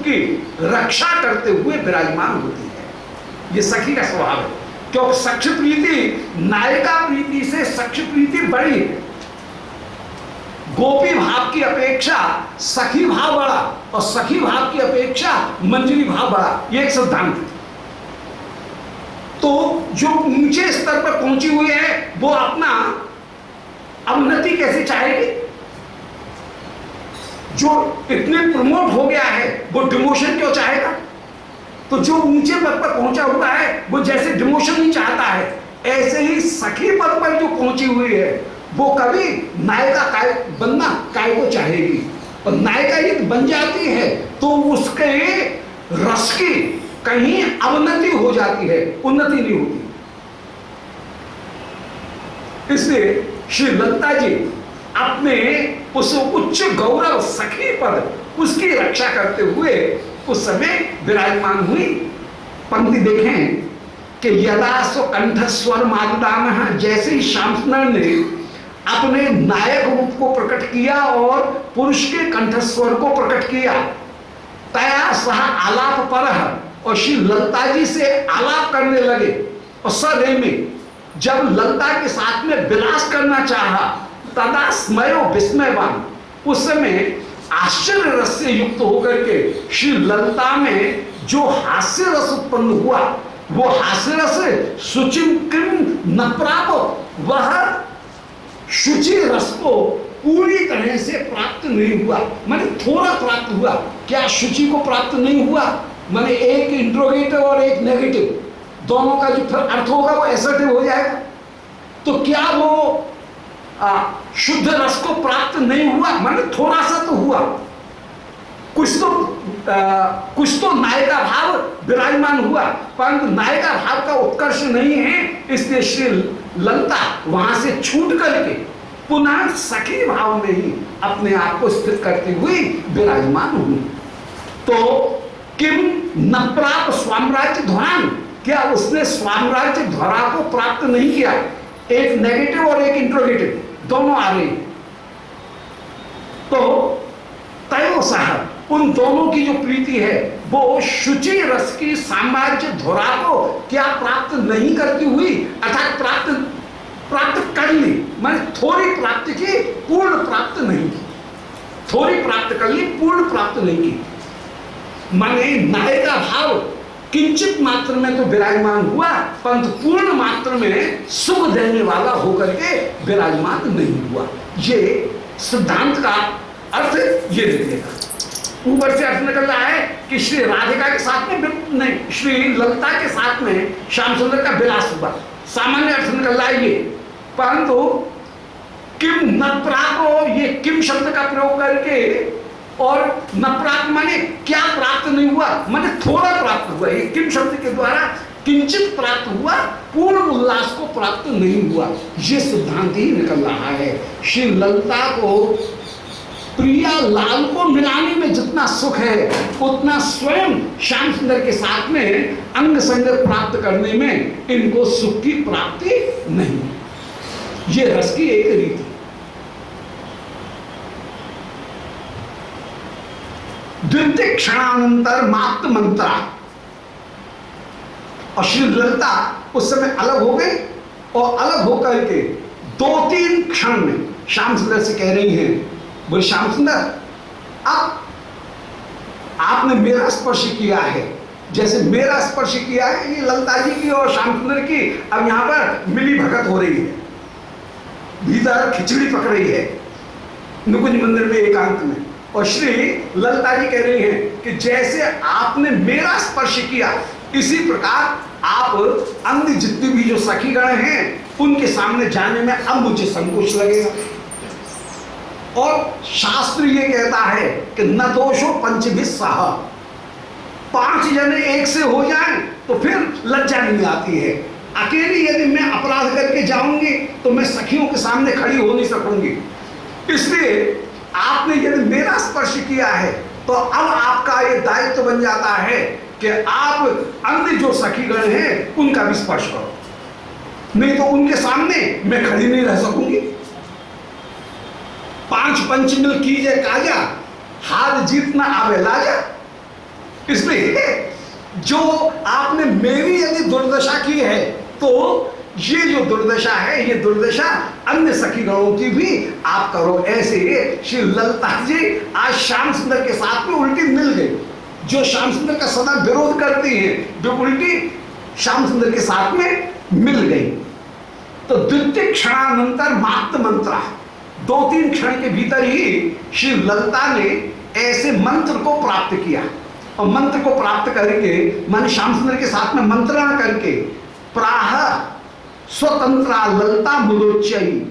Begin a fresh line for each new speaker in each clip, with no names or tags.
की रक्षा करते हुए विराजमान होती है। ये सखी का स्वभाव है, क्योंकि सख्य प्रीति नायिका प्रीति से सख्य प्रीति बड़ी है। गोपी भाव की अपेक्षा सखी भाव बड़ा और सखी भाव की अपेक्षा मंजरी भाव बड़ा, ये एक सिद्धांत है। तो जो ऊंचे स्तर पर पहुंची हुई है वो अपना अवनति कैसे चाहेगी? जो इतने प्रमोट हो गया है वो डिमोशन क्यों चाहेगा? तो जो ऊंचे पद पर पहुंचा हुआ है वो जैसे डिमोशन ही चाहता है, ऐसे ही सखी पद पर जो पहुंची हुई है वो कभी नायिका काय बनना काय को चाहेगी। और नायिका यदि बन जाती है तो उसके रस की कहीं अवनति हो जाती है, उन्नति नहीं होती। इसलिए श्री ललिता जी अपने उस उच्च गौरव सखी पद उसकी रक्षा करते हुए उस समय विराजमान हुई। पंक्ति देखें कि यदा सो कंठ स्वर मातुदान, जैसे ही श्याम सुंदर ने अपने नायक रूप को प्रकट किया और पुरुष के कंठस्वर को प्रकट किया, तया सह आलाप पर, और श्री ललिता जी से आलाप करने लगे। और सरे में जब ललिता के साथ में विलास करना चाहा, तदा स्मयो विस्मयवान, उस समय आश्चर्य रस से युक्त होकर के श्री ललिता में जो हास्य रस उत्पन्न हुआ, वो हास्य रस शुचिम किम न प्राप्त, वह शुचि रस को पूरी तरह से प्राप्त नहीं हुआ, माने थोड़ा प्राप्त हुआ। क्या शुचि को प्राप्त नहीं हुआ? माने एक इंट्रोगेटिव और एक नेगेटिव, दोनों का जो फिर अर्थ होगा वो एसर्टिव हो जाएगा। तो क्या वो शुद्ध रस को प्राप्त नहीं हुआ? माने थोड़ा सा तो हुआ, कुछ तो नायिका भाव विराजमान हुआ, परंतु नायिका भाव का उत्कर्ष नहीं है। इसलिए श्री ललिता वहां से छूट करके पुनः सखी भाव में ही अपने आप को स्थित करती हुई विराजमान हुई। तो किम न प्राप्त स्वाम्राज्य ध्वरान, क्या उसने स्वाम्राज्य ध्वरा को प्राप्त नहीं किया? एक नेगेटिव और एक इंट्रोगेटिव दोनों आ रही। तो तयो सह, उन दोनों की जो प्रीति है वो शुचि रस की साम्राज्य ध्वरा को क्या प्राप्त नहीं करती हुई, अर्थात प्राप्त कर ली, माने थोड़ी प्राप्ति की, पूर्ण प्राप्त नहीं की। थोड़ी प्राप्त कर ली, पूर्ण प्राप्त नहीं की। माने नायिका भाव किंचित मात्र में तो विराजमान हुआ, परंतु पूर्ण मात्र में सुख देने वाला होकर के विराजमान नहीं हुआ। ये सिद्धांत का अर्थ ये निकलेगा। ऊपर से अर्थ निकल रहा है कि श्री राधिका के साथ में नहीं, श्री ललिता के साथ में श्याम सुंदर का विलास हुआ, सामान्य अर्थ निकल रहा है ये। परंतु किम न प्राप्त, ये किम शब्द का प्रयोग करके, और न प्राप्त माने क्या प्राप्त नहीं हुआ, माने थोड़ा प्राप्त हुआ। ये किम शब्द के द्वारा किंचित प्राप्त हुआ, पूर्ण उल्लास को प्राप्त नहीं हुआ। ये सिद्धांत ही निकल रहा है। श्री ललिता को प्रिया लाल को मिलाने में जितना सुख है, उतना स्वयं श्याम सुंदर के साथ में अंग संग प्राप्त करने में इनको सुख की प्राप्ति नहीं। ये रस की एक रीति। द्वितीय क्षणानंतर मात्र मंत्रा, और श्री ललिता उस समय अलग हो गई, और अलग होकर के 2-3 क्षण में श्याम सुंदर से कह रही हैं, बोले श्याम सुंदर, अब आपने मेरा स्पर्श किया है, जैसे मेरा स्पर्श किया है, ये ललिता जी की और श्याम सुंदर की अब यहां पर मिली भगत हो रही है, भीतर खिचड़ी पक रही है नुकुंज मंदिर में एकांत में। और श्री ललिता जी कह रही हैं कि जैसे आपने मेरा स्पर्श किया, इसी प्रकार आप अन्य जितने भी जो सखीगण हैं उनके सामने जाने में अब मुझे संकोच लगेगा। और शास्त्र ये कहता है कि न दोषो पंचभिः सह, 5 जने एक से हो जाएं तो फिर लज्जा नहीं आती है। अकेली यदि मैं अपराध करके जाऊंगी तो मैं सखियों के सामने खड़ी हो नहीं सकूंगी। इसलिए आपने यदि मेरा स्पर्श किया है तो अब आपका ये दायित्व बन जाता है कि आप अन्य जो सखीगण हैं उनका भी स्पर्श करो, नहीं तो उनके सामने मैं खड़ी नहीं रह सकूंगी। 5 पंच मिल कीजिए काजा, हार जीत ना आवे लाजा। इसलिए जो आपने मेरी यदि दुर्दशा की है तो ये जो दुर्दशा है, ये दुर्दशा अन्य सखी गणों की भी आप करो। ऐसे श्री ललिता जी आज श्याम सुंदर के साथ में उल्टी मिल गई। जो श्याम सुंदर का सदा विरोध करती हैं, जो उल्टी श्याम सुंदर के साथ में मिल गई। तो द्वितीय क्षणानंतर मात्र मंत्रा, 2-3 क्षण के भीतर ही श्री ललिता ने ऐसे मंत्र को प्राप्त किया। और मंत्र को प्राप्त करके मन श्याम सुंदर के साथ में मंत्रणा करके प्राह स्वतंत्रा ललिता मुदोच्चयी,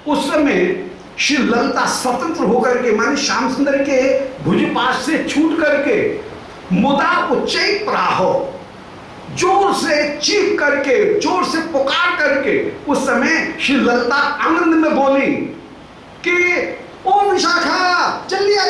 उस समय श्री ललिता स्वतंत्र होकर के माने श्याम सुंदर के भुजपाश से छूट करके मुदा उच्चई प्राहो, जोर से चीख करके, जोर से पुकार करके उस समय श्री ललिता आनंद में बोली कि ओ विशाखा जल्दी आ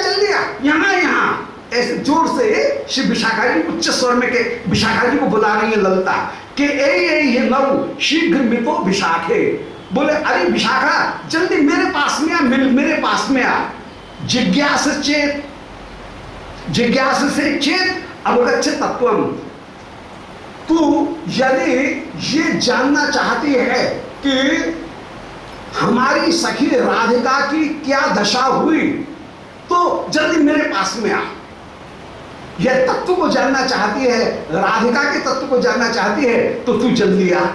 यहाँ यहाँ। ऐसे जोर से श्री विशाखा जी उच्च स्वर में के विशाखा जी को बुला रही है ललिता कि ये नव शीघ्र मितो विशाखे। बोले अरे विशाखा जल्दी मेरे पास में आ, मेरे पास में आ। जिज्ञास से चेत अवगच्छ तत्वम, तू यदि ये जानना चाहती है कि हमारी सखी राधिका की क्या दशा हुई तो जल्दी मेरे पास में आ। यह तत्व को जानना चाहती है, राधिका के तत्व को जानना चाहती है तो तू जल्दी आ।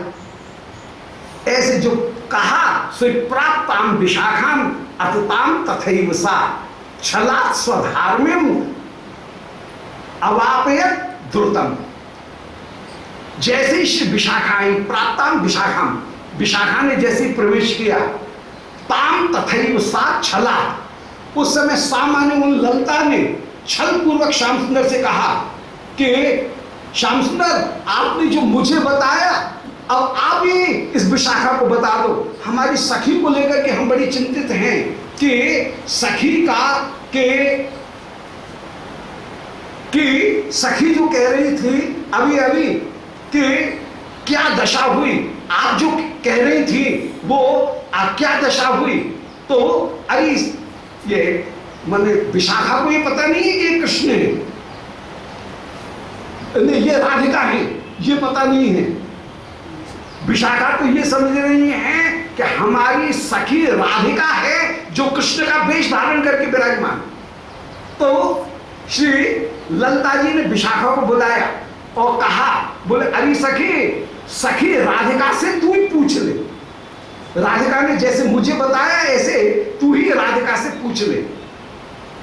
ऐसे जो कहा सो प्राप्ताम विशाखाम अतताम तथैव सा छलात् स्वधार्म्यम अवापयत द्रुतम। जैसे ही श्री विशाखा आई, प्राप्ताम विशाखाम, विशाखा ने जैसे प्रवेश किया, ताम तथैव सा छला, उस समय सामान्य उन ललिता ने छल पूर्वक श्याम सुंदर से कहा कि श्याम सुंदर आपने जो मुझे बताया अब आप ही इस विशाखा को बता दो। हमारी सखी को लेकर के हम बड़ी चिंतित हैं कि सखी का कि सखी जो कह रही थी अभी अभी कि क्या दशा हुई, आप जो कह रही थी वो क्या दशा हुई। तो अरे ये माने विशाखा को ये पता नहीं है कि ये कृष्ण है, नहीं ये राधिका है, ये पता नहीं है। विशाखा तो ये समझ रही है कि हमारी सखी राधिका है जो कृष्ण का वेश धारण करके विराजमान। तो श्री ललिता जी ने विशाखा को बुलाया और कहा, बोले अरे सखी राधिका से तू ही पूछ ले। राधिका ने जैसे मुझे बताया ऐसे तू ही राधिका से पूछ ले।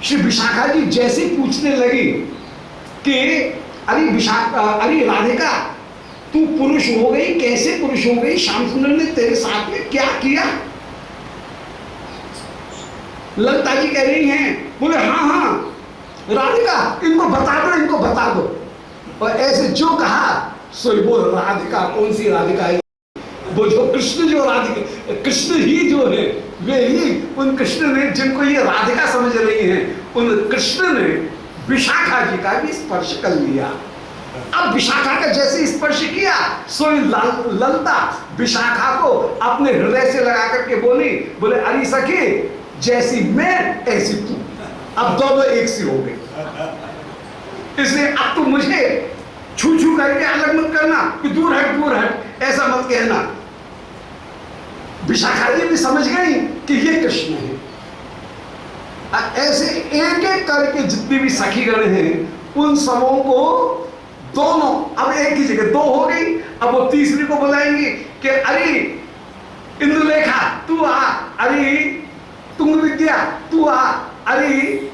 श्री विशाखा जी जैसे पूछने लगी कि अरे राधिका तू पुरुष हो गई, कैसे पुरुष हो गई, श्याम सुंदर ने तेरे साथ में क्या किया। ललिता जी कह रही हैं, बोले हाँ राधिका इनको बता दो। और ऐसे जो कहा सो वो राधिका, कौन सी राधिका है, वो जो कृष्ण, जो राधिका कृष्ण ही जो है वे ही उन कृष्ण ने जिनको ये राधिका समझ रही हैं, उन कृष्ण ने विशाखा जी का भी स्पर्श कर लिया। अब विशाखा का जैसे स्पर्श किया सो ललिता विशाखा को अपने हृदय से लगा करके बोले अरे सखी जैसी मैं ऐसी तू, अब दोनों एक सी हो गए। इसलिए अब तू मुझे छू छू करके अलग मत करना कि दूर हट, ऐसा मत कहना। विशाखा जी भी समझ गई कि ये कृष्ण है। ऐसे एक एक करके जितनी भी सखीगण हैं उन सबों को दोनों अब एक ही जगह दो हो गई। अब वो तीसरी को बुलाएंगे कि अरे इंदुलेखा तू आ, अरे तुंग विद्या तू आ, अरे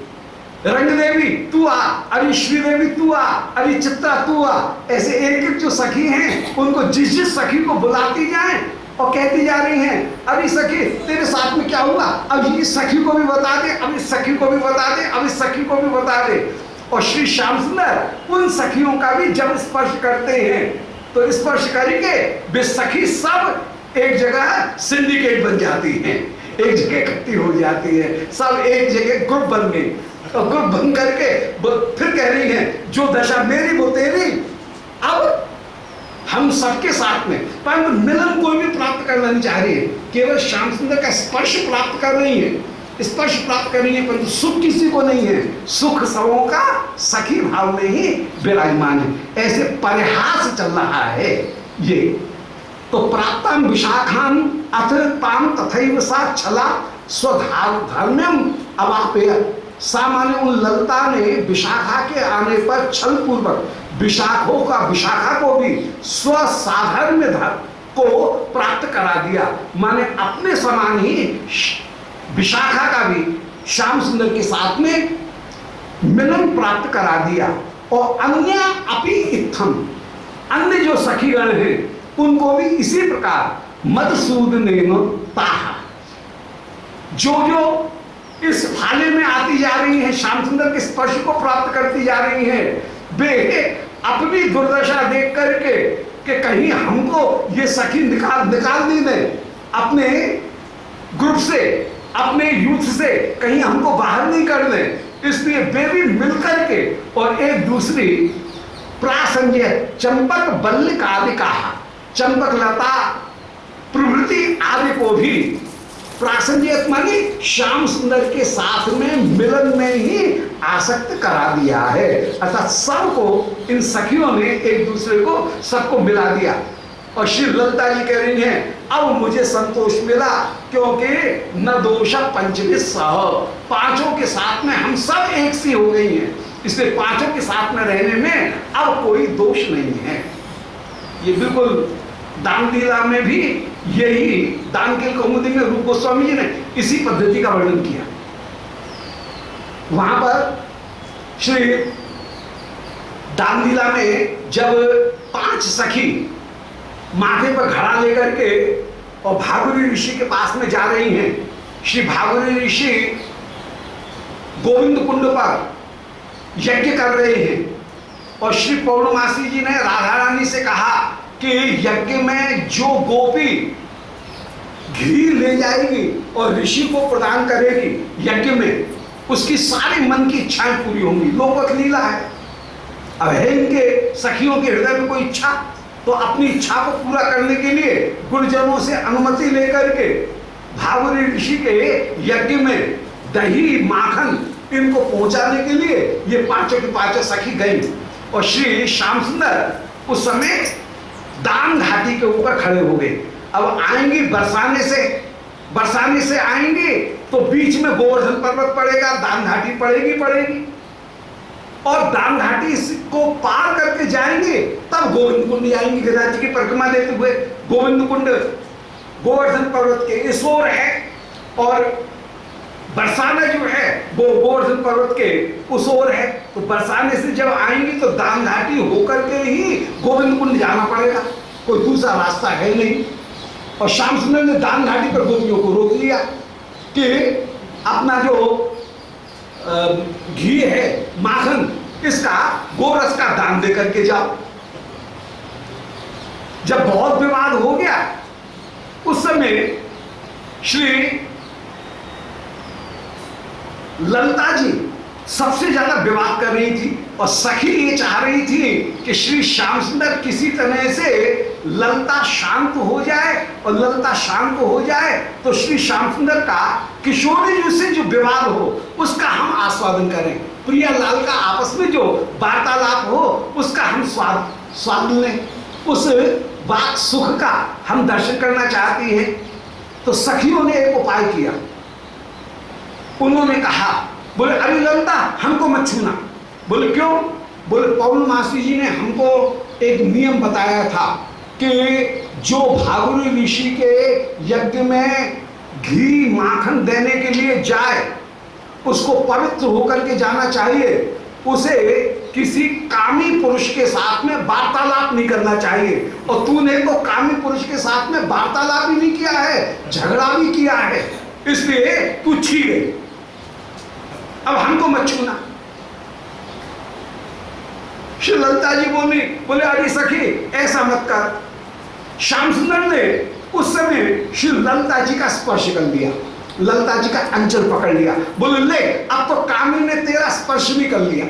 रंग देवी तू आ, अरे श्रीदेवी तू आ, अरे चित्रा तू आ। ऐसे एक एक जो सखी हैं उनको जिस सखी को बुलाती जाए और कहती जा रही हैं अरे सखी तेरे साथ में क्या हुआ, अब इस सखी को भी बता दे, अब इस सखी को भी बता दे, अब इस सखी को भी बता दे। और श्री श्याम सुंदर उन सखियों का भी जब स्पर्श करते हैं तो स्पर्श करके वे सखी सब एक जगह सिंडिकेट बन जाती हैं, एक जगह इकट्ठी हो जाती है, सब एक जगह ग्रुप बन गई। और ग्रुप बन करके फिर कह रही हैं जो दशा मेरी वो तेरी, अब हम सबके साथ में, परंतु मिलन कोई भी प्राप्त करना नहीं चाह रही है, केवल श्याम सुंदर का स्पर्श प्राप्त कर रही है। स्पर्श प्राप्त करेंगे, परंतु सुख किसी को नहीं है। सुख सबों का सखी भाव में ही विराजमान है। ऐसे परिहास चल रहा है ये। तो प्राप्ताम विशाखान अतिरिक्ताम तथैव सा छला स्वधर्म्यम अवापेय। सामान्य उन ललता ने विशाखा के आने पर छल पूर्वक विशाखा को भी स्वसाधर्म्य धर्म को प्राप्त करा दिया। माने अपने समान ही विशाखा का भी श्याम सुंदर के साथ में मिलन प्राप्त करा दिया। और अन्य अपि इत्थम, अन्य जो सखीगण हैं उनको भी इसी प्रकार मधुसूदनेन ताहा, जो जो इस भाले में आती जा रही हैं, श्याम सुंदर के स्पर्श को प्राप्त करती जा रही हैं, वे अपनी दुर्दशा देख करके कि कहीं हमको ये सखी निकाल दी नहीं, अपने ग्रुप से, अपने यूथ से कहीं हमको बाहर नहीं कर दें, इसलिए वे भी मिलकर के और एक दूसरी प्रासंज्ञ चंपक बल्लिक आदि का, चंपक लता प्रभृति आदि को भी प्रासंज्ञ मानी श्याम सुंदर के साथ में मिलन में ही आसक्त करा दिया है। अर्थात सबको, इन सखियों ने एक दूसरे को सबको मिला दिया। और श्री ललिता जी कह रही हैं अब मुझे संतोष मिला, क्योंकि न दोष पंचमी सह, पांचों के साथ में हम सब एक सी हो गई हैं, इसलिए पांचों के साथ में रहने में अब कोई दोष नहीं है। ये बिल्कुल दानलीला में भी यही, दानकेल कौमुदी में रूप गोस्वामी जी ने इसी पद्धति का वर्णन किया। वहां पर श्री दानलीला में जब 5 सखी माथे पर घड़ा लेकर के और भागुरी ऋषि के पास में जा रही हैं, श्री भागुरी ऋषि गोविंद कुंड पर यज्ञ कर रहे हैं और श्री पौर्णमासी जी ने राधा रानी से कहा कि यज्ञ में जो गोपी घी ले जाएगी और ऋषि को प्रदान करेगी यज्ञ में, उसकी सारी मन की इच्छाएं पूरी होंगी। लोकवत लीला है। अब है इनके सखियों के हृदय में कोई इच्छा, तो अपनी इच्छा को पूरा करने के लिए गुरुजनों से अनुमति लेकर के भागुरी ऋषि के यज्ञ में दही माखन इनको पहुंचाने के लिए ये पांचों की पांचों सखी गई। और श्री श्याम सुंदर उस समय दान घाटी के ऊपर खड़े हो गए। अब आएंगी बरसाने से आएंगे तो बीच में गोवर्धन पर्वत पड़ेगा, दान घाटी पड़ेगी और दान घाटी को पार करके जाएंगे तब गोविंद कुंड आएंगे। गिरिराज जी की परिक्रमा लेते हुए गोविंद कुंड गोवर्धन पर्वत के इस ओर है और बरसाना जो है वो गोवर्धन पर्वत के उस ओर है। तो बरसाने से जब आएंगी तो दान घाटी होकर के ही गोविंद कुंड जाना पड़ेगा, कोई दूसरा रास्ता है नहीं। और श्याम सुंदर ने दान घाटी पर गोपियों को रोक लिया कि अपना जो घी है माखन, इसका गोरस का दान दे करके जाओ। जब बहुत विवाद हो गया उस समय श्री ललिता जी सबसे ज्यादा विवाद कर रही थी और सखी ये चाह रही थी कि श्री श्याम सुंदर किसी तरह से ललिता शांत हो जाए और ललिता शांत हो जाए तो श्री श्याम सुंदर का किशोरी जी से जो विवाद हो उसका हम आस्वादन करें, प्रिया लाल का आपस में जो वार्तालाप हो उसका हम स्वाद लें, उस वाक सुख का हम दर्शन करना चाहती हैं। तो सखियों ने एक उपाय किया, उन्होंने कहा, बोले अरे ललिता हमको मत छूना। बोले क्यों? बोले पौर्णमासी जी ने हमको एक नियम बताया था कि जो भागुरी ऋषि के यज्ञ में घी माखन देने के लिए जाए उसको पवित्र होकर के जाना चाहिए, उसे किसी कामी पुरुष के साथ में वार्तालाप नहीं करना चाहिए। और तूने तो कामी पुरुष के साथ में वार्तालाप भी नहीं किया है, झगड़ा भी किया है, इसलिए तू छी गई, अब हमको मत छूना। श्री ललिता जी बोले अरे सखी ऐसा मत कर। श्याम सुंदर ने उस समय श्री ललिता जी का स्पर्श कर लिया, ललिता जी का अंचल पकड़ लिया। बोले ले अब तो कामी ने तेरा स्पर्श भी कर लिया,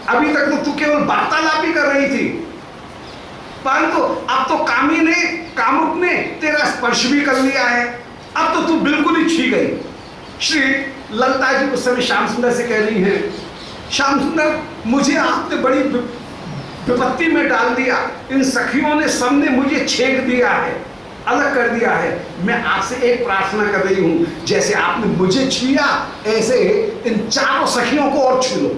अभी तक तो तू केवल वार्तालाप ही कर रही थी, परंतु अब तो कामुक ने तेरा स्पर्श भी कर लिया है, अब तो तू बिल्कुल ही छी गई। श्री ललिता जी उस समय श्याम सुंदर से कह रही हैं, श्याम सुंदर मुझे आपने बड़ी विपत्ति में डाल दिया, इन सखियों ने सबने मुझे छेड़ दिया है, अलग कर दिया है। मैं आपसे एक प्रार्थना कर रही हूं, जैसे आपने मुझे छुआ ऐसे इन चारों सखियों को और छू लो।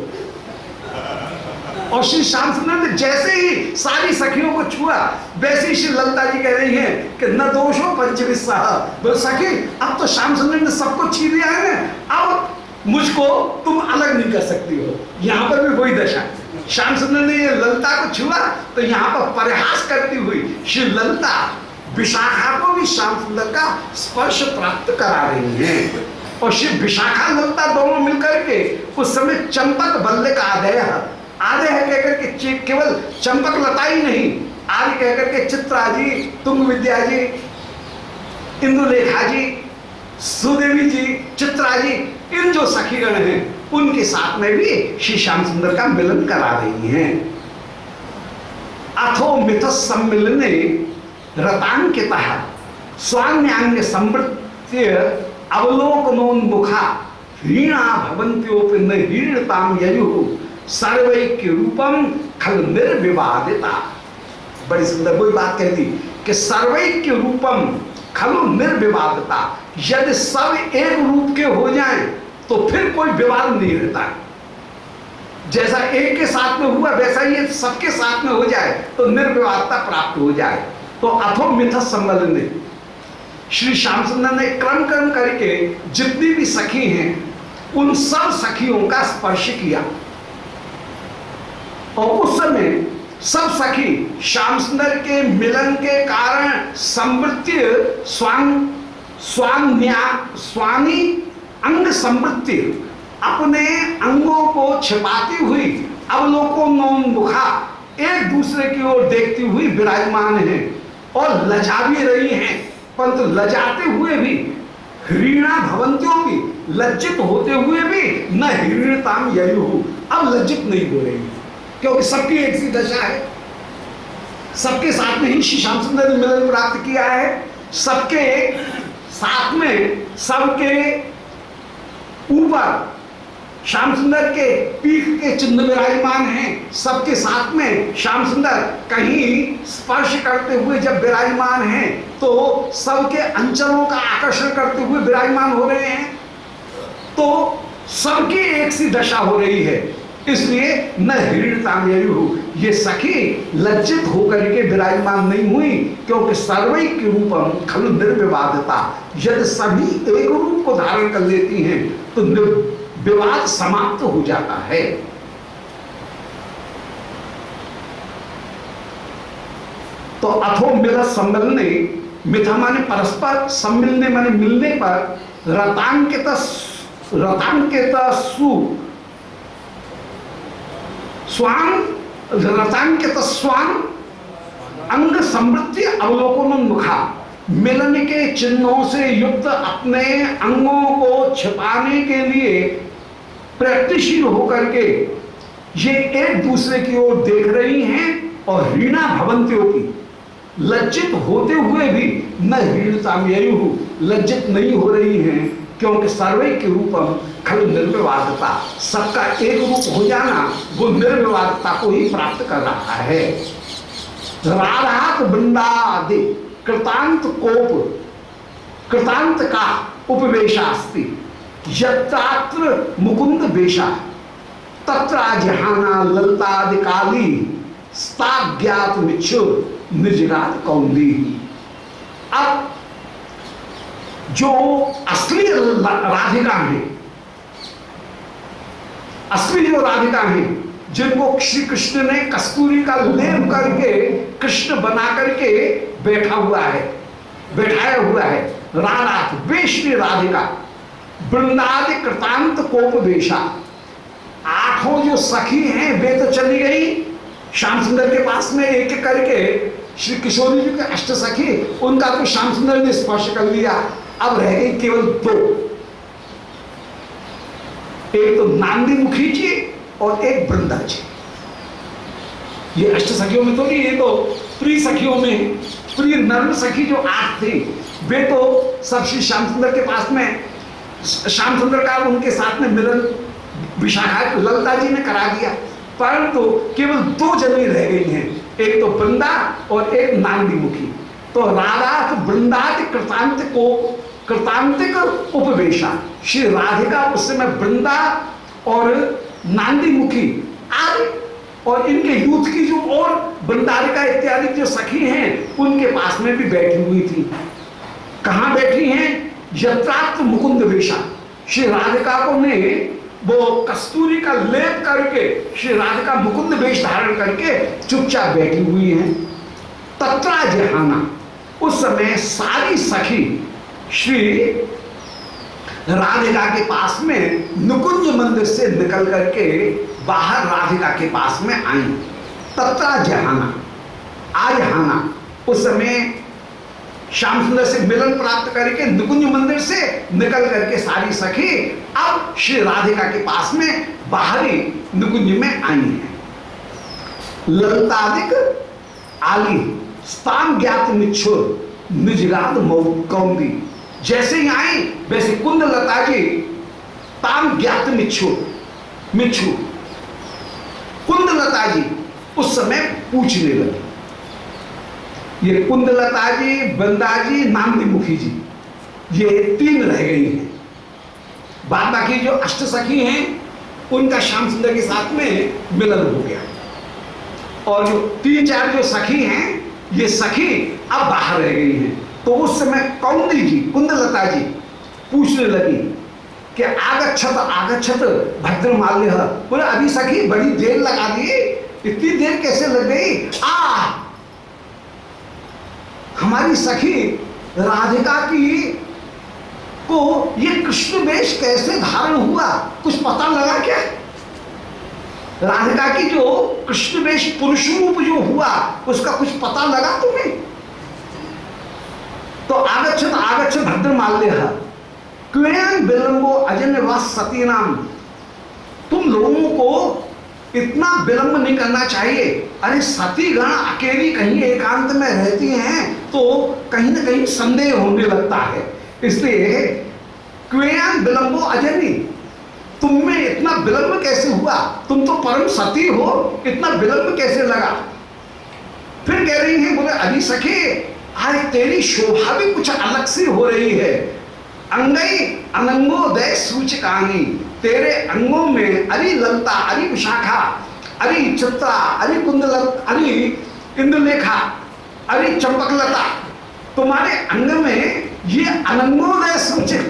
और श्री श्याम सुंदर ने जैसे ही सारी सखियों को छुआ, वैसे ही श्री ललिता जी कह रही हैं कि न दोषो पंचविस्साह, बोल सखी अब तो श्याम सुंदर ने सबको छीन लिया है ना, अब मुझको तुम अलग नहीं कर सकती हो। यहाँ पर भी वही दशा, श्याम सुंदर ने ये ललिता को छुआ तो यहाँ पर परिहास करती हुई श्री ललिता विशाखा को भी श्याम सुंदर का स्पर्श प्राप्त करा रही हैं। और श्री विशाखा ललिता दोनों मिलकर के उस समय चंपक बल्ले का आदे है कहकर के केवल चंपक लता ही नहीं, आदि कहकर के चित्रा जी, तुंग विद्या जी, इंदुलेखा जी, सुदेवी जी, चित्रा जी, इन जो सखीगण हैं उनके साथ में भी श्री श्याम सुंदर का मिलन करा रही हैं। अथो मिथ सम्मिलने रतांकितः स्वान्यांग संवृत्य अवलोकनोन्मुखा हीणा भवन्त्योपि न हीणताम ययुः सर्वैक्य रूपम खल निर्विवादिता। बड़ी सुंदर कोई बात कह दी कि सर्वैक्य रूपम खलु निर्विवादिता, यदि सब एक रूप के हो जाएं तो फिर कोई विवाद नहीं रहता। जैसा एक के साथ में हुआ वैसा ये सबके साथ में हो जाए तो निर्विवादता प्राप्त हो जाए। तो अथो मिथ सम्मेलन श्री श्याम सुंदर ने क्रम क्रम करके जितनी भी सखी हैं उन सब सखियों का स्पर्श किया। और उस समय सब सखी श्याम सुंदर के मिलन के कारण संवृत्य स्वानी अंग संवृत्ति अपने अंगों को छिपाती हुई अवलोकनोन्मुखा एक दूसरे की ओर देखती हुई विराजमान है और लजा भी रही हैं, परंतु लजाते हुए भी ह्रीणा भवंत्यों भी लज्जित होते हुए भी न ह्रीणताम ययुः, अब लज्जित नहीं हो रही क्योंकि सबकी एक सी दशा है। सबके साथ में ही श्री श्याम सुंदर ने मिलन प्राप्त किया है, सबके साथ में सबके ऊपर श्याम सुंदर के पीठ के चिन्ह विराजमान हैं, सबके साथ में श्याम सुंदर कहीं स्पर्श करते हुए जब विराजमान हैं तो सबके अंचलों का आकर्षण करते हुए विराजमान हो रहे हैं, तो सबकी एक सी दशा हो रही है। इसलिए न हीणताम ययुः, ये सखी लज्जित होकर के विराजमान नहीं हुई क्योंकि सर्वैक्य रूपम खलु निर्विवादिता, यदि सभी एक रूप को धारण कर लेती हैं तो विवाद समाप्त हो जाता है। तो अथो मिथ सम्मिलने, मिथा माने परस्पर, सम्मिलने माने मिलने पर, रतांकित सु स्वान रतांकित स्वान अंग संवृत्ति अवलोकनोन्मुखा, मिलन के चिन्हों से युक्त अपने अंगों को छिपाने के लिए प्रयत्नशील होकर के ये एक दूसरे की ओर देख रही हैं और हीणा भवंत्यों की लज्जित होते हुए भी न हीणताम ययुः, लज्जित नहीं हो रही हैं क्योंकि सर्वैक्य रूपम खलु निर्विवादता, सबका एक रूप हो जाना वो निर्विवादता को ही प्राप्त कर रहा है। राधात वृंदादि कृतांत कोप कृतांत का उपवेशास्ति यत्र मुकुंद वेशा तत्र जहाना ललितादि काली स्थाज्ञात मिच्छुर निर्जरात कौंदी। अब जो असली राधिका हैं, असली जो राधिका हैं जिनको श्री कृष्ण ने कस्तूरी का लेप करके कृष्ण बना करके बैठाया हुआ है, राधा वे श्री राधिका वृंदादि कृतांत कोप वेशा, आठों जो सखी हैं वे तो चली गई श्याम सुंदर के पास में एक एक करके, श्री किशोरी जी के अष्ट सखी उनका तो श्याम सुंदर ने स्पर्श कर लिया, अब रह गई केवल दो, एक तो नांदी मुखी जी और एक वृंदा जी। ये अष्ट सखियों में तो नहीं, ये तो प्रिय सखियों में, प्रिय नर्म सखी जो आठ थी वे तो सब श्री श्याम सुंदर के पास में श्याम सुंदर का उनके साथ में मिलन विशाखा ललता जी ने करा दिया, परंतु केवल 2 जनी रह गई हैं, एक तो वृंदा और एक नांदी मुखी। तो राधा वृंदात कृतांतिक उपवेशा, श्री राधिका उस समय वृंदा और नांदी मुखी आदि और इनके यूथ की जो और वृंदारिका इत्यादि जो सखी हैं उनके पास में भी बैठी हुई थी। कहाँ बैठी हैं? यत्रार्थ मुकुंद वेशा, श्री राधिका को ने वो कस्तूरी का लेप करके श्री राधिका मुकुंद वेश धारण करके चुपचाप बैठी हुई हैं। तत्रा जहाना, उस समय सारी सखी श्री राधिका के पास में नुकुंज मंदिर से निकल करके बाहर राधिका के पास में आई। तत्रा जहाना, आजहाना, उस समय श्याम सुंदर से मिलन प्राप्त करके नुकुंज मंदिर से निकल करके सारी सखी अब श्री राधिका के पास में बाहरी नुकुंज में आई है। ललतादिक आली स्थान ज्ञात मिच्छुर निजगाद कौंदी, जैसे ही आई वैसे कुंद लता जी ताम ज्ञात मिच्छू कुंद लता जी उस समय पूछने लगी। ये कुंद लता जी, वृंदा जी, नांदी मुखी जी, ये 3 रह गई हैं। बाद बाकी जो अष्ट सखी हैं उनका श्याम सुंदर के साथ में मिलन हो गया, और जो 3-4 जो सखी हैं ये सखी अब बाहर रह गई हैं। तो उस समय कौंदी जी, कुंदलता जी पूछने लगी कि आगच्छत भद्रमाल्य, बोले अभी सखी बड़ी देर लगा दी, इतनी देर कैसे लग गई? हमारी सखी राधिका की को ये कृष्ण वेश कैसे धारण हुआ, कुछ पता लगा क्या? राधिका की जो कृष्ण वेश पुरुष रूप जो हुआ उसका कुछ पता लगा तुम्हें? तो आगच्छत भद्रमाल्य क्वें विलंबो अजन्य सती नाम, तुम लोगों को इतना विलंब नहीं करना चाहिए। अरे सती गण अकेली कहीं एकांत में रहती हैं तो कहीं ना कहीं संदेह होने लगता है, इसलिए क्वें विलंबो अजन्य, तुम में इतना विलंब कैसे हुआ? तुम तो परम सती हो, इतना विलंब कैसे लगा? फिर कह रही है, बोले अभी सखी आज तेरी शोभा भी कुछ अलग सी हो रही है। अंगई अनंगोदय सूचकानी, तेरे अंगों में अरि ललता, अरि विशाखा, अरि चित्रा, अरि कुंदल, अरि इंद्रलेखा, अरि चंपकलता, तुम्हारे अंग में ये अनंगोदय सूचक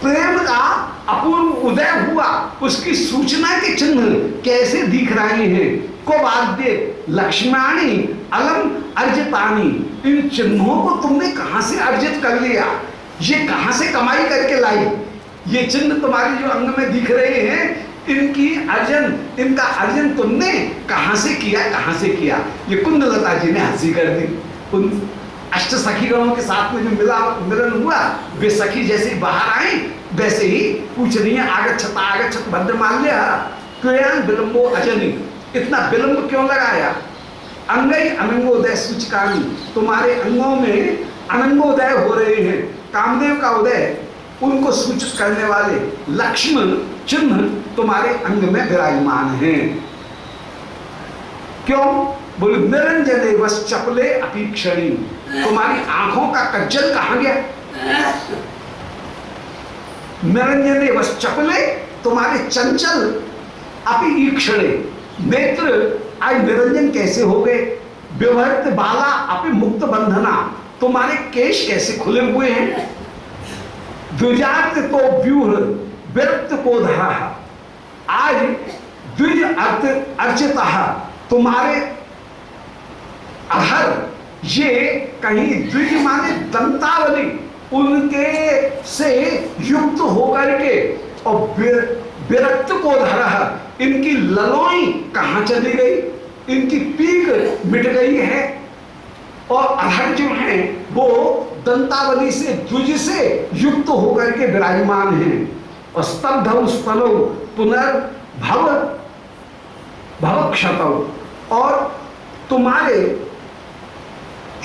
प्रेम का अपूर्व उदय हुआ, उसकी सूचना के चिन्ह कैसे दिख रहे हैं। को वाद्य लक्ष्मणी अलम अर्जितानी, इन चिन्हों को तुमने कहां से अर्जित कर लिया? ये कहां से कमाई करके लाई? ये चिन्ह तुम्हारे जो अंग में दिख रहे हैं इनका अर्जन तुमने कहां से किया, कहां से किया? ये कुंदलता जी ने हंसी कर दी। उन अष्ट सखीगणों के साथ में जो मिलन हुआ, वे सखी जैसे ही बाहर आई वैसे ही पूछ रही है, आगच्छत भद्रमाल्य क्वें विलंबो अजनी, इतना विलंब क्यों लगाया? अंगई अनंगोदय सूचकानी, तुम्हारे अंगों में अनंगोदय हो रहे हैं, कामदेव का उदय, उनको सूचित करने वाले लक्ष्मण चिन्ह तुम्हारे अंग में विराजमान हैं। क्यों? बोले निरंजने बस चपले अपीक्षणी, तुम्हारी आंखों का कज्जल कहां गया? निरंजने बस चपले, तुम्हारे चंचल अपीक्षणे नेत्र आज निरंजन कैसे हो गए? विवर्त बाला अपि मुक्त बंधना, तुम्हारे केश कैसे खुले हुए हैं? द्विजात तो व्यूह विरक्त को धरा, आज द्विज अर्चिता, तुम्हारे अधर ये कहीं द्विज माने दंतावली उनके से युक्त होकर के, और विरक्त को धरा, इनकी ललोई कहां चली गई? इनकी पीक मिट गई है, और अधर जो है वो दंतावली से द्विज से युक्त होकर के विराजमान हैं। और स्तब्ध स्तनौ पुनर्भव भवक्षतौ, और तुम्हारे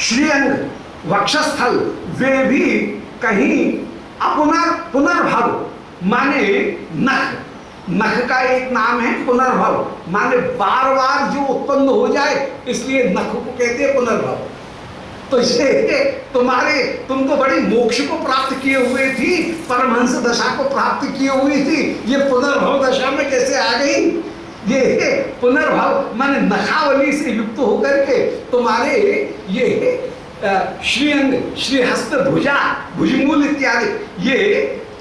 श्रीअंग वक्षस्थल वे भी कहीं पुनर्भव माने नख, नख का एक नाम है पुनर्भव, माने बार बार जो उत्पन्न हो जाए, इसलिए नख को कहते हैं पुनर्भव। तो ये तुम तो बड़ी मोक्ष को प्राप्त किए हुए थी, परमहंस दशा को प्राप्त किए हुई थी, ये पुनर्भव दशा में कैसे आ गई? ये पुनर्भव माने नखावली से युक्त होकर के तुम्हारे ये श्रीअंग, श्रीहस्त, भुजा, भुजमूल इत्यादि ये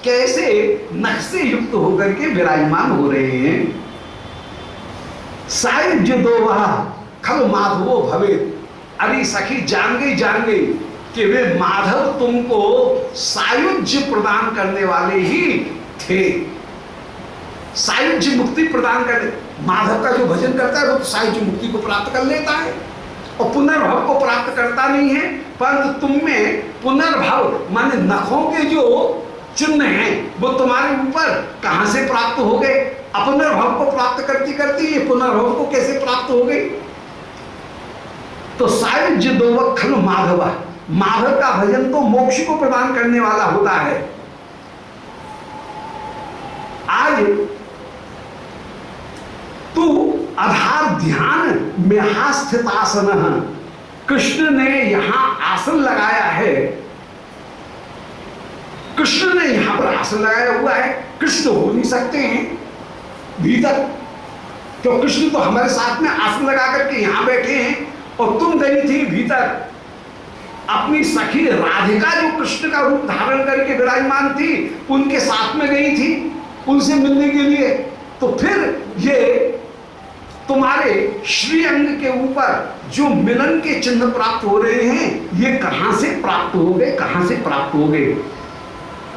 कैसे नख से युक्त होकर के विराजमान हो रहे हैं। सायुज्य दो वह खल माधवो भवे, अरे सखी जान गई कि वे माधव तुमको सायुज्य प्रदान करने वाले ही थे। सायुज्य मुक्ति प्रदान करने, माधव का जो भजन करता है वो तो सायुज्य मुक्ति को प्राप्त कर लेता है और पुनर्भव को प्राप्त करता नहीं है, परंतु तुम में पुनर्भव माने नखों के जो चिन्ह हैं वो तुम्हारे ऊपर कहां से प्राप्त हो गए? अपुनर्भव को प्राप्त करती करती ये पुनर्भव को कैसे प्राप्त हो गई? तो सायुज्य दोवक खलु माधव, माधव का भजन तो मोक्ष को प्रदान करने वाला होता है। आज तू आधार ध्यान में स्थित आसन, कृष्ण ने यहां आसन लगाया है, कृष्ण ने यहां पर आसन लगाया हुआ है। कृष्ण हो नहीं सकते हैं भीतर, तो कृष्ण तो हमारे साथ में आसन लगा करके यहां बैठे हैं, और तुम गई थी भीतर अपनी सखी राधिका जो कृष्ण का रूप धारण करके विराजमान थी, उनके साथ में गई थी उनसे मिलने के लिए। तो फिर ये तुम्हारे श्रीअंग के ऊपर जो मिलन के चिन्ह प्राप्त हो रहे हैं, ये कहां से प्राप्त हो गए, कहां से प्राप्त हो गए?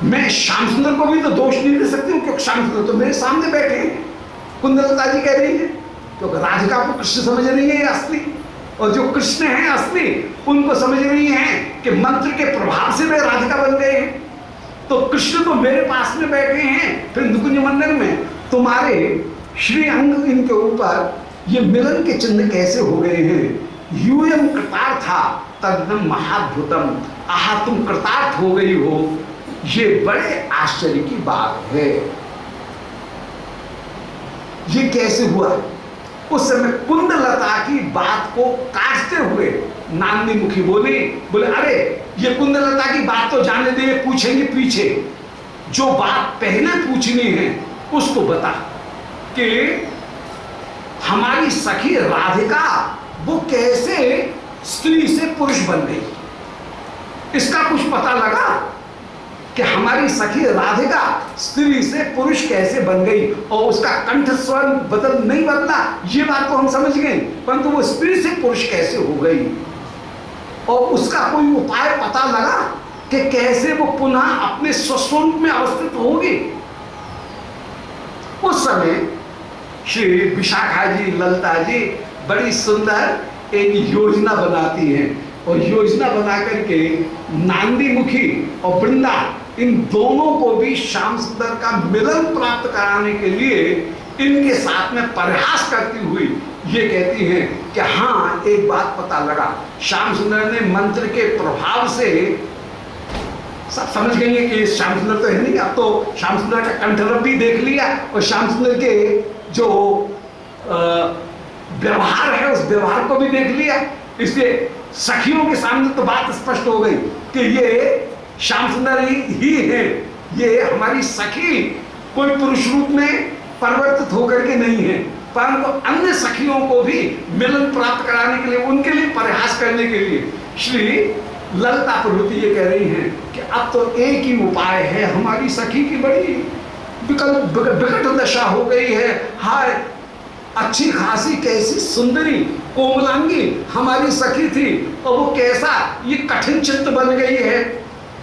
मैं श्याम सुंदर को भी तो दोष नहीं दे सकती हूँ, क्योंकि श्याम सुंदर तो मेरे सामने बैठे हैं। कुंदलता जी कह रही है क्योंकि राधिका को कृष्ण समझ रही है असली, और जो कृष्ण है असली उनको समझ रही हैं कि मंत्र के प्रभाव से वे राधिका बन गए हैं। तो कृष्ण तो मेरे पास में बैठे हैं, फिर नुकुंज मंदिर में तुम्हारे श्री अंग इनके ऊपर ये मिलन के चिन्ह कैसे हो गए हैं? यूयम कृतार्था तदनम महाद्भुतम, आहा तुम कृतार्थ हो गई हो, ये बड़े आश्चर्य की बात है। ये कैसे हुआ? उस समय कुंदलता की बात को काटते हुए नांदी मुखी बोले अरे ये कुंदलता की बात तो जाने दे, पूछेंगे पीछे, जो बात पहले पूछनी है उसको बता कि हमारी सखी राधिका वो कैसे स्त्री से पुरुष बन गई, इसका कुछ पता लगा कि हमारी सखी राधिका स्त्री से पुरुष कैसे बन गई, और उसका कंठ स्वर नहीं बदला, ये बात तो हम समझ गए, परंतु वो स्त्री से पुरुष कैसे हो गई, और उसका कोई उपाय पता लगा कि कैसे वो पुनः अपने स्वस्वरूप में अवस्थित होगी। उस समय श्री विशाखा जी, ललिता जी बड़ी सुंदर एक योजना बनाती हैं, और योजना बना करके नांदी मुखी और वृंदा इन दोनों को भी श्याम सुंदर का मिलन प्राप्त कराने के लिए इनके साथ में प्रयास करती हुई ये कहती हैं कि हाँ एक बात पता लगा, श्याम सुंदर ने मंत्र के प्रभाव से, सब समझ गई है कि श्याम सुंदर तो है नहीं, अब तो श्याम सुंदर का कंठरव भी देख लिया और श्याम सुंदर के जो व्यवहार है उस व्यवहार को भी देख लिया, इसलिए सखियों के सामने तो बात स्पष्ट हो गई कि ये श्याम सुंदर ही है, ये हमारी सखी कोई पुरुष रूप में परिवर्तित होकर के नहीं है, परंतु अन्य सखियों को भी मिलन प्राप्त कराने के लिए, उनके लिए प्रयास करने के लिए श्री ललिता प्रभृति ये कह रही हैं कि अब तो एक ही उपाय है, हमारी सखी की बड़ी विकट दशा हो गई है, हाय अच्छी खासी कैसी सुंदरी कोमलांगी हमारी सखी थी और वो कैसा ये कठिन चित्त बन गई है,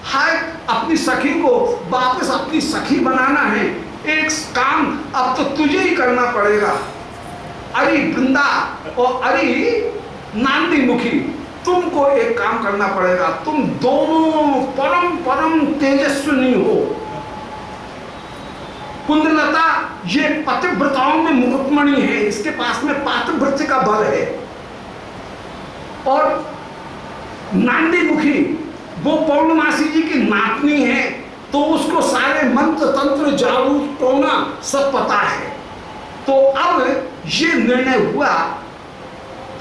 हाय अपनी सखी को वापस अपनी सखी बनाना है, एक काम अब तो तुझे ही करना पड़ेगा। अरे वृंदा और अरे नांदी मुखी, तुमको एक काम करना पड़ेगा, तुम दोनों परम परम तेजस्विनी हो। कुंदलता ये पतिव्रताओं में मुकुटमणि है, इसके पास में पातिव्रत्य का बल है, और नांदी मुखी वो पौर्णमासी जी की नातनी है, तो उसको सारे मंत्र तंत्र जादू टोना सब पता है। तो अब ये निर्णय हुआ,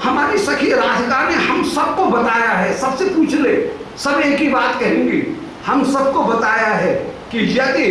हमारी सखी राधिका ने हम सबको बताया है, सबसे पूछ ले, सब एक ही बात कहेंगे, हम सबको बताया है कि यदि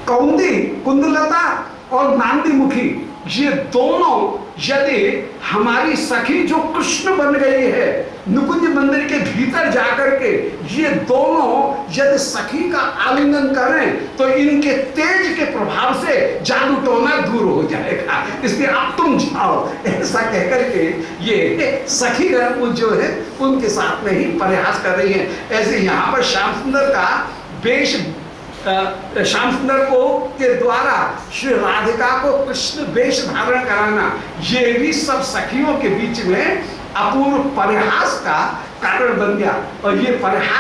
कौंदी कुंदलता और नांदी मुखी ये दोनों यदि हमारी सखी जो कृष्ण बन गई है नुकुंज मंदिर के भीतर जाकर के, ये दोनों यदि सखी का आलिंगन करें तो इनके तेज के प्रभाव से जादू टोना दूर हो जाएगा, इसलिए अब तुम जाओ, ऐसा कहकर के ये सखी जो है उनके साथ में ही प्रयास कर रही है। ऐसे यहाँ पर श्याम सुंदर का वेश, श्याम सुंदर को के द्वारा श्री राधिका को कृष्ण वेश धारण कराना, ये भी सब सखियों के बीच में अपूर्व परिहास का कारण बन गया। और ये परिहास